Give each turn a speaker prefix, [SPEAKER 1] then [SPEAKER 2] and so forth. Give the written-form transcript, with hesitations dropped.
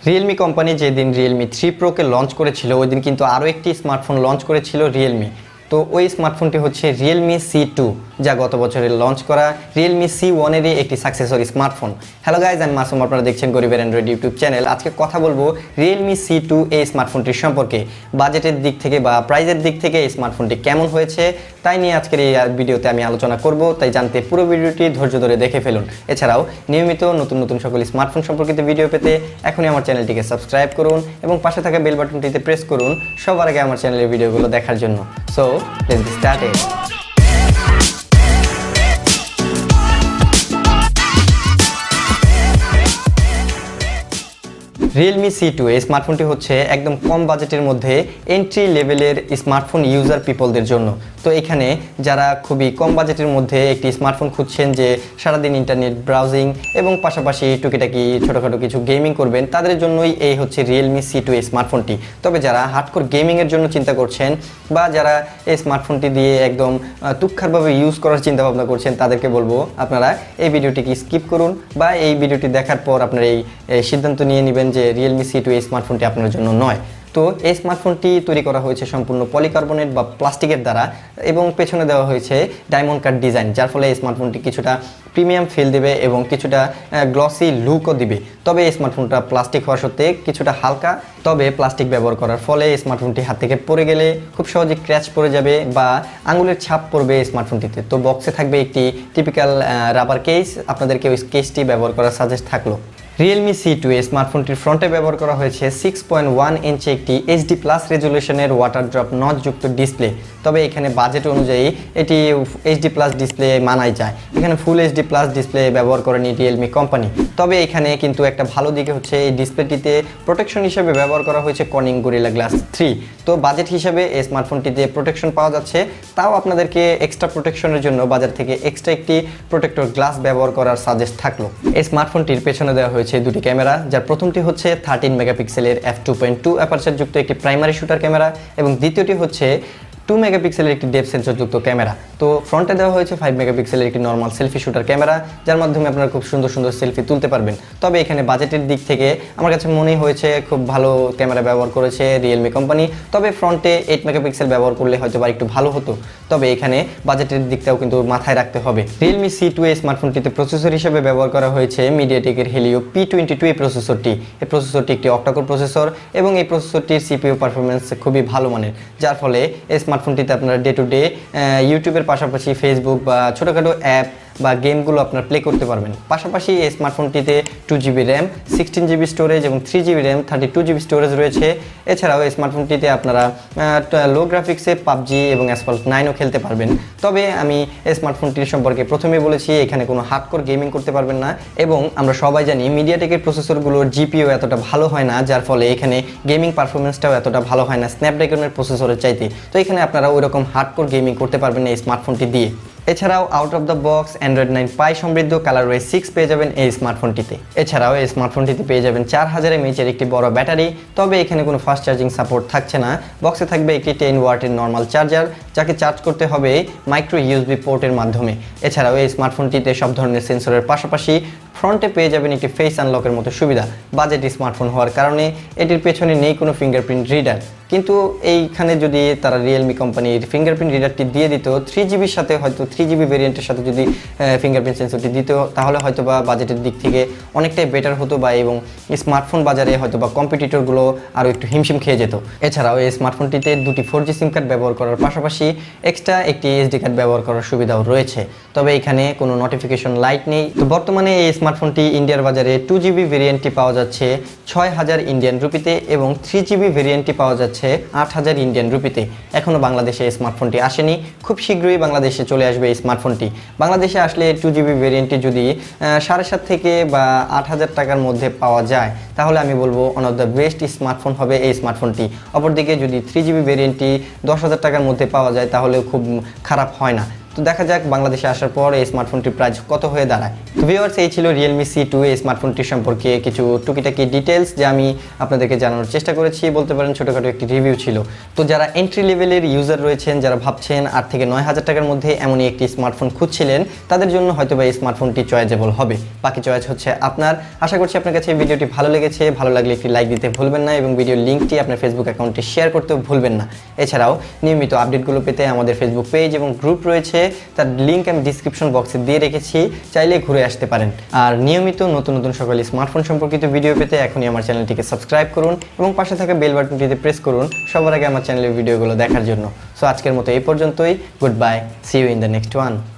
[SPEAKER 1] Realme company যেদিন Realme 3 Pro কে launch করেছিল ওই দিন কিন্তু আরও একটি স্মার্টফোন লঞ্চ করেছিল Realme। তো ওই স্মার্টফোনটি হচ্ছে Realme C2, যা গত বছরে লঞ্চ করা Realme C1 এরই একটি সাকসেসরি স্মার্টফোন। হ্যালো গাইজ, আমি মাসুম, আপনারা দেখছেন গরিবের অ্যান্ড্রয়েড ইউটিউব চ্যানেল। আজকে কথা বলবো Realme C2 এই স্মার্টফোনটির সম্পর্কে। বাজেটের দিক থেকে বা প্রাইজের দিক থেকে এই স্মার্টফোনটি কেমন হয়েছে তাই নিয়ে আজকের এই ভিডিওতে আমি আলোচনা করব। তাই জানতে পুরো ভিডিওটি ধৈর্য ধরে দেখে ফেলুন। এছাড়াও নিয়মিত নতুন নতুন সকল স্মার্টফোন সম্পর্কিত ভিডিও পেতে এখনই আমার চ্যানেলটিকে সাবস্ক্রাইব করুন এবং পাশে থাকা বেল বাটনটিতে প্রেস করুন সবার আগে আমার চ্যানেলের ভিডিওগুলো দেখার জন্য। So let's get started. Realme C2 এই স্মার্টফোনটি হচ্ছে একদম কম বাজেটের মধ্যে এন্ট্রি লেভেলের স্মার্টফোন ইউজার পিপলদের জন্য। তো এখানে যারা খুবই কম বাজেটের মধ্যে একটি স্মার্টফোন খুঁজছেন যে সারাদিন ইন্টারনেট ব্রাউজিং এবং পাশাপাশি টুকিটাকি ছোটোখাটো কিছু গেমিং করবেন, তাদের জন্যই এই হচ্ছে Realme C2 এই স্মার্টফোনটি। তবে যারা হার্ডকোর গেমিংয়ের জন্য চিন্তা করছেন বা যারা এই স্মার্টফোনটি দিয়ে একদম তুচ্ছাভাবে ইউজ করার চিন্তা ভাবনা করছেন, তাদেরকে বলবো আপনারা এই ভিডিওটিকে স্কিপ করুন বা এই ভিডিওটি দেখার পর আপনারা এই সিদ্ধান্ত নিয়ে নেবেন যে Realme C2 এই স্মার্টফোনটি আপনার জন্য নয়। তো এই স্মার্টফোনটি তৈরি করা হয়েছে সম্পূর্ণ পলিকার্বনেট বা প্লাস্টিকের দ্বারা এবং পেছনে দেওয়া হয়েছে ডায়মন্ড কাট ডিজাইন, যার ফলে এই স্মার্টফোনটি কিছুটা প্রিমিয়াম ফিল দেবে এবং কিছুটা গ্লসি লুকও দিবে। তবে এই স্মার্টফোনটা প্লাস্টিক হওয়া সত্ত্বে কিছুটা হালকা, তবে প্লাস্টিক ব্যবহার করার ফলে এই স্মার্টফোনটি হাত থেকে পড়ে গেলে খুব সহজে ক্র্যাচ পড়ে যাবে বা আঙুলের ছাপ পড়বে এই স্মার্টফোনটিতে। তো বক্সে থাকবে একটি টিপিক্যাল রাবার কেস, আপনাদেরকে ওই কেসটি ব্যবহার করার সাজেস্ট থাকলো। Realme C2 এই স্মার্টফোনটির ফ্রন্টে ব্যবহার করা হয়েছে 6.1 ইঞ্চি একটি HD+ রেজুলেশনের ওয়াটার ড্রপ নচযুক্ত ডিসপ্লে। তবে এখানে বাজেট অনুযায়ী এটি HD+ ডিসপ্লে মানাই যায়। এখানে ফুল HD+ ডিসপ্লে ব্যবহার করেনি Realme কোম্পানি। তবে এখানে কিন্তু একটা ভালো দিকে হচ্ছে এই ডিসপ্লেটিতে প্রোটেকশন হিসেবে ব্যবহার করা হয়েছে Corning Gorilla Glass 3। তো বাজেট হিসাবে এই স্মার্টফোনটিতে প্রোটেকশন পাওয়া যাচ্ছে, তাও আপনাদেরকে এক্সট্রা প্রোটেকশনের জন্য বাজার থেকে এক্সট্রা একটি প্রোটেক্টর গ্লাস ব্যবহার করার সাজেস্ট থাকলো। এই স্মার্টফোনটির পেছনে দেওয়া হয়েছে দুটি ক্যামেরা, যার প্রথমটি হচ্ছে 13 মেগাপিক্সেলের f2.2 অ্যাপারচার যুক্ত একটি প্রাইমারি শুটার ক্যামেরা এবং দ্বিতীয়টি হচ্ছে 2 মেগাপিক্সেলের একটি ডেপথ সেন্সর যুক্ত ক্যামেরা। তো ফ্রন্টে দেওয়া হয়েছে 5 মেগাপিক্সেলের একটি নর্মাল সেলফি শুটার ক্যামেরা, যার মাধ্যমে আপনারা খুব সুন্দর সুন্দর সেলফি তুলতে পারবেন। তবে এখানে বাজেটের দিক থেকে আমার কাছে মনে হয়েছে খুব ভালো ক্যামেরা ব্যবহার করেছে Realme কোম্পানি। তবে ফ্রন্টে 8 মেগাপিক্সেল ব্যবহার করলে হয়তো বা একটু ভালো হতো। তবে এখানে বাজেটের দিকটাও কিন্তু মাথায় রাখতে হবে। Realme C2 এই স্মার্টফোনটিতে প্রসেসর হিসেবে ব্যবহার করা হয়েছে মিডিয়াটেকের Helio P22 এই প্রসেসরটি। এই প্রসেসরটি একটি অক্টাকোর প্রসেসর এবং এই প্রসেসরটির CPU পারফরমেন্স খুবই ভালো মানের, যার ফলে এই স্মার্টফোনটিতে আপনারা ডে টু ডে ইউটিউবের পাশাপাশি ফেসবুক বা ছোটোখাটো অ্যাপ বা গেমগুলো আপনার প্লে করতে পারবেন। পাশাপাশি এই স্মার্টফোনটিতে 2GB র্যাম, 16GB স্টোরেজ এবং 3GB র্যাম, 32GB স্টোরেজ রয়েছে। এছাড়াও এই স্মার্টফোনটিতে আপনারা লো গ্রাফিক্সে PUBG এবং অ্যাসফল্ট 9ও খেলতে পারবেন। তবে আমি এই স্মার্টফোনটির সম্পর্কে প্রথমেই বলেছি এখানে কোনো হার্ডকোর গেমিং করতে পারবেন না এবং আমরা সবাই জানি মিডিয়াটেকের প্রসেসরগুলোর জিপিও এতটা ভালো হয় না, যার ফলে এখানে গেমিং পারফরমেন্সটাও এতটা ভালো হয় না স্ন্যাপড্রাগনের প্রসেসরের চাইতে। তো এখানে আপনারা ওইরকম হার্ডকোর গেমিং করতে পারবেন এই স্মার্টফোনটি দিয়ে। এছাড়াও out of the box Android 9 Pie সমৃদ্ধ কালারওয়ে 6 পেয়ে যাবেন এই স্মার্টফোনটিতে। এছাড়াও এই স্মার্টফোনটিতে পেয়ে যাবেন 4000 mAh এর একটি বড় ব্যাটারি। তবে এখানে কোনো ফাস্ট চার্জিং সাপোর্ট থাকছে না। বক্সে থাকবে একটি 10 ওয়াটের নর্মাল চার্জার, যাকে চার্জ করতে হবে মাইক্রো USB পোর্টের মাধ্যমে। এছাড়াও এই স্মার্টফোনটিতে সব ধরনের সেন্সরের পাশাপাশি ফ্রন্টে পেয়ে যাবেন একটি ফেস আনলকের মতো সুবিধা। বাজেট স্মার্টফোন হওয়ার কারণে এটির পেছনে নেই কোনো ফিঙ্গারপ্রিন্ট রিডার, কিন্তু এইখানে যদি তারা Realme কোম্পানির ফিঙ্গারপ্রিন্ট রিডারটি দিয়ে দিত 3GBর সাথে, হয়তো 3GB ভেরিয়েন্টের সাথে যদি ফিঙ্গারপ্রিন্ট সেন্সরটি দিত, তাহলে হয়তো বা বাজেটের দিক থেকে অনেকটাই বেটার হতো বা এবং স্মার্টফোন বাজারে হয়তো বা কম্পিটিটরগুলো আরও একটু হিমশিম খেয়ে যেত। এছাড়াও এই স্মার্টফোনটিতে দুটি 4G সিম কার্ড ব্যবহার করার পাশাপাশি এক্সট্রা একটি SD কার্ড ব্যবহার করার সুবিধাও রয়েছে। তবে এখানে কোনো নোটিফিকেশন লাইট নেই। তো বর্তমানে এই স্মার্টফোনটি ইন্ডিয়ার বাজারে 2GB ভেরিয়েন্টটি পাওয়া যাচ্ছে 6000 ইন্ডিয়ান রুপিতে এবং 3GB ভেরিয়েন্টটি পাওয়া যাচ্ছে 8000 ইন্ডিয়ান রুপিতে। এখনও বাংলাদেশে এই স্মার্টফোনটি আসেনি, খুব শীঘ্রই বাংলাদেশে চলে আসবে এই স্মার্টফোনটি। বাংলাদেশে আসলে 2GB ভেরিয়েন্টটি যদি 7.5 থেকে বা 8000 টাকার মধ্যে পাওয়া যায়, তাহলে আমি বলবো one of the best smartphone হবে এই স্মার্টফোনটি। অপরদিকে যদি 3GB ভেরিয়েন্টটি 10,000 টাকার মধ্যে পাওয়া যায় তাহলেও খুব খারাপ হয় না। তো দেখা যাক বাংলাদেশে আসার পর এই স্মার্টফোনটির প্রাইস কত হয়ে দাঁড়ায়। তো ভিউয়ার্স, এই ছিল Realme C2 এই স্মার্টফোনটির সম্পর্কে কিছু টুকিটাকি ডিটেলস যা আমি আপনাদেরকে জানানোর চেষ্টা করেছি, বলতে পারেন ছোটোখাটো একটি রিভিউ ছিল। তো যারা এন্ট্রি লেভেলের ইউজার রয়েছেন, যারা ভাবছেন 8 থেকে 9,000 টাকার মধ্যে এমনই একটি স্মার্টফোন খুঁজছিলেন, তাদের জন্য হয়তো বা এই স্মার্টফোনটি চয়েজেবল হবে। বাকি চয়েস হচ্ছে আপনার। আশা করছি আপনার কাছে এই ভিডিওটি ভালো লেগেছে। ভালো লাগলে একটি লাইক দিতে ভুলবেন না এবং ভিডিওর লিঙ্কটি আপনার ফেসবুক অ্যাকাউন্টে শেয়ার করতেও ভুলবেন না। এছাড়াও নিয়মিত আপডেটগুলো পেতে আমাদের ফেসবুক পেজ এবং গ্রুপ রয়েছে, তার লিঙ্ক আমি ডিসক্রিপশন বক্সে দিয়ে রেখেছি, চাইলে ঘুরে আসতে পারেন। আর নিয়মিত নতুন নতুন সকল স্মার্টফোন সম্পর্কিত ভিডিও পেতে এখনই আমার চ্যানেলটিকে সাবস্ক্রাইব করুন এবং পাশে থাকা বেল বাটনটিতে প্রেস করুন সবার আগে আমার চ্যানেলের ভিডিওগুলো দেখার জন্য। সো আজকের মতো এই পর্যন্তই। Goodbye, see you in the next one.